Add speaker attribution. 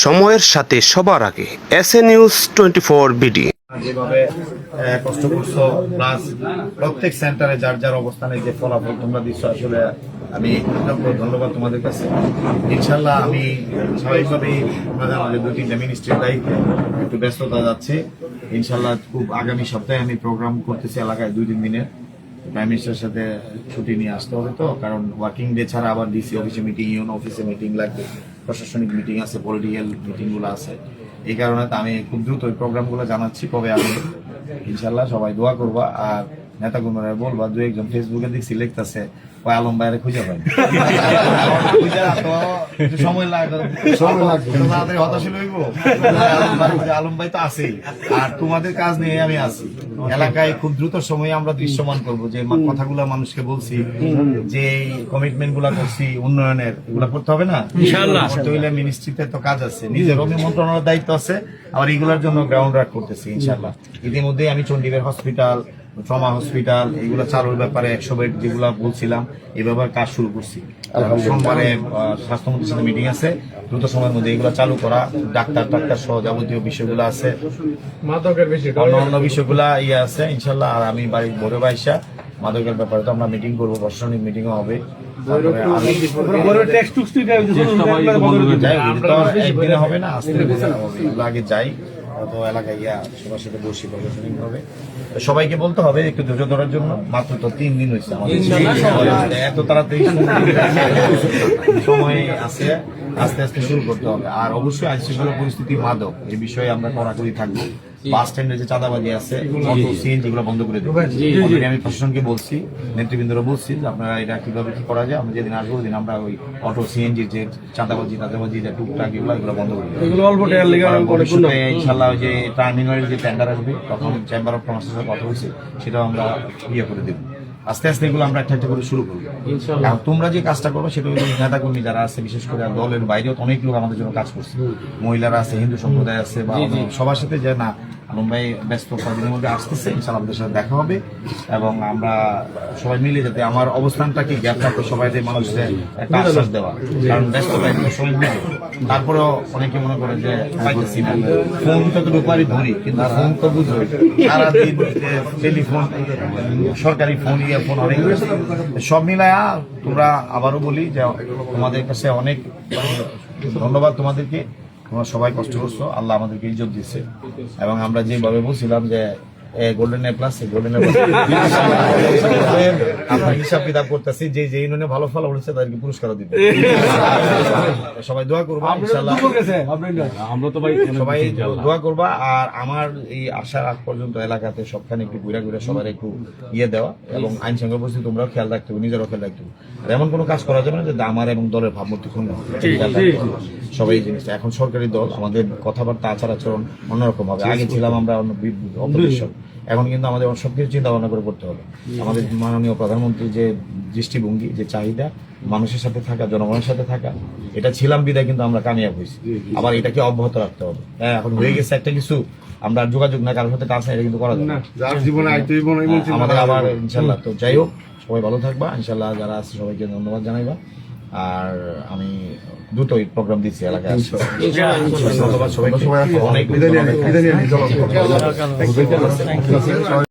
Speaker 1: সময়ের সাথে সবার আগে এসএ নিউজ 24 বিডি।
Speaker 2: যেভাবে কষ্ট করছো প্লাস প্রত্যেক সেন্টারে যার যার অবস্থানে যে ফলাফল তোমরা দিচ্ছ, আসলে আমি ধন্যবাদ তোমাদের কাছে। ইনশাল্লাহ আমি স্বাভাবিকভাবেই তোমরা জানো যে 2-3টা মিনিস্ট্রির দায়িত্বে একটু ব্যস্ততা যাচ্ছে। ইনশাল্লাহ খুব আগামী সপ্তাহে আমি প্রোগ্রাম করতেছি এলাকায় 2-3 দিনের। প্রাইম মিনিস্টারের সাথে ছুটি নিয়ে আসতে হবে, তো কারণ ওয়ার্কিং ডে ছাড়া আবার ডিসি অফিসে মিটিং, ইউনো অফিসে মিটিং লাগবে, প্রশাসনিক মিটিং আছে, পলিটিক্যাল মিটিংগুলো আছে। এই কারণে তো আমি খুব দ্রুত ওই প্রোগ্রামগুলো জানাচ্ছি কবে আসবে। ইনশাল্লাহ সবাই দোয়া করবা, আর নেতাকর্মীরা বলবা। 2-1 জন ফেসবুকে দেখছি লিখতেছে আলম ভাইয়ের খুঁজে পাই সময় লাগবে, হতাশা লইব। আলম ভাই তো আছেই, আর তোমাদের কাজ নিয়ে আমি আছি। এলাকায় খুব দ্রুত সময়ে আমরা দৃশ্যমান করব যে কথাগুলো মানুষকে বলছি, যে কমিটমেন্ট গুলা করছি উন্নয়নের, এগুলা করতে হবে না ইনশাআল্লাহ। করতে হইলে মিনিস্ট্রিতে তো কাজ আছে, নিজের মন্ত্রণালয়ের দায়িত্ব আছে, আবার এগুলোর জন্য গ্রাউন্ড ওয়ার্ক করতেছি ইনশাআল্লাহ। ইতিমধ্যে আমি চণ্ডীগড় হসপিটাল, ট্রমা হসপিটাল এগুলো চালুর ব্যাপারে 100 বেড যেগুলো বলছিলাম, এই ব্যাপারে কাজ শুরু করছি। সোমবারে স্বাস্থ্যমন্ত্রীর সাথে মিটিং আছে, দ্রুত সময়ের মধ্যে এগুলো চালু করা। ডাক্তার সহ যাবতীয় বিষয়গুলো আছে, অন্য বিষয়গুলো আছে ইনশাল্লাহ। আর আমি বাড়ির বড় বাইসা মাদকের ব্যাপারে তো আমরা মিটিং করবো, প্রশাসনিক মিটিংও হবে। একদিনে হবে না, আস্তে হবে। আগে যাই তো এলাকায় গিয়া সবার সাথে বসি, প্রশাসনিক হবে। সবাইকে বলতে হবে একটু ধৈর্য ধরার জন্য। মাত্র তো 3 দিন হয়েছে আমাদের, এত তাড়াতাড়ি সময় আছে, আস্তে আস্তে শুরু করতে হবে। আর অবশ্যই আইনশৃঙ্খলা পরিস্থিতি, মাদক এই বিষয়ে আমরা কড়াকড়ি থাকবো। বাস স্ট্যান্ডে যে চাঁদাবাজি আছে, অটো সিএনজি গুলো বন্ধ করে দেবো। আমি প্রশাসনকে বলছি, নেতৃবৃন্দরা বলছি যে আপনারা এটা কিভাবে কি করা যায়। আমরা যেদিন আসবো ওদিন আমরা ওই অটো সিএনজির যে চাঁদাবাজি যে টুকটাক এগুলো বন্ধ করে দেবো। ইনশাল্লাহ ওই যে টার্মিনালের যে টেন্ডার আসবে, তখন চেম্বার অফ কমার্সের সাথে কথা হয়েছে, সেটাও আমরা করে দেবো। আস্তে আস্তে এগুলো আমরা একটা করে শুরু করবো। কারণ তোমরা যে কাজটা করবো সেটা নেতা কর্মী যারা আছে, বিশেষ করে দলের বাইরেও অনেক লোক আমাদের জন্য কাজ করছে, মহিলারা আছে, হিন্দু সম্প্রদায় আছে, বা সবার সাথে যে না আলম ভাই ব্যস্ত কদিনের মধ্যে আসতেছে, ইনশাআল্লাহ আমাদের সাথে দেখা হবে। এবং আমরা সবাই মিলে যাতে আমার অবস্থানটা কি গ্যাপ থাকবে, সবাই মানুষদের একটা আশ্বাস দেওয়া। কারণ ব্যস্ত সময় বুঝে, তারপরেও অনেকে মনে করে যে পাইতেছি না, ফোন তো দুপারি ধরি, কিন্তু ফোন তো বুঝো সারাদিন টেলিফোন, সরকারি ফোন, ফোন অনেক। সব মিলায়া তোমরা আবারও বলি যে তোমাদের কাছে অনেক ধন্যবাদ তোমাদেরকে। তোমরা সবাই কষ্ট করছো, আল্লাহ আমাদেরকে ইজ্জত দিচ্ছে। এবং আমরা যেভাবে বলছিলাম যে golden A plus, golden A plus আমরা হিসাব কিতাব করতেছি, যে ইউনিয়নে ভালো ফল হয়েছে তাদেরকে পুরস্কারও দিবে। সবাই দোয়া করবা ইনশাআল্লাহ, সবাই দোয়া করবা। আর আমার এই আসার আগ পর্যন্ত এলাকাতে সবখানে একটু ঘুরে সবার একটু দেওয়া, এবং আইন শৃঙ্খলা পরিস্থিতি তোমরাও খেয়াল রাখতে হবে, নিজেরও খেয়াল রাখতে হবে। আর এমন কোনো কাজ করা যাবে না যে আমার এবং দলের ভাবমূর্তি ক্ষুণ্ণ হবে। সবাই এই জিনিসটা, এখন সরকারি দল, আমাদের কথাবার্তা আচার আচরণ অন্যরকম হবে। আগে ছিলাম আমরা অপবিশ্বাস, এখন কিন্তু আমাদের সবকিছু চিন্তা ভাবনা করে করতে হবে। আমাদের মাননীয় প্রধানমন্ত্রীর যে দৃষ্টিভঙ্গি, যে চাহিদা, মানুষের সাথে থাকা, জনগণের সাথে থাকা, এটা ছিলাম বিদায় কিন্তু আমরা কামিয়াব হয়েছি। আবার এটাকে অব্যাহত রাখতে হবে। হ্যাঁ, এখন হয়ে গেছে একটা কিছু, আমরা যোগাযোগ না কারোর সাথে কাজ না, এটা কিন্তু করা যাবে না আমাদের। আবার ইনশাল্লাহ, তো যাই হোক, সবাই ভালো থাকবা ইনশাল্লাহ। যারা আছে সবাইকে ধন্যবাদ জানাইবা। আর আমি দুটোই প্রোগ্রাম দিচ্ছি এলাকায়, ধন্যবাদ সবাইকে। অনেক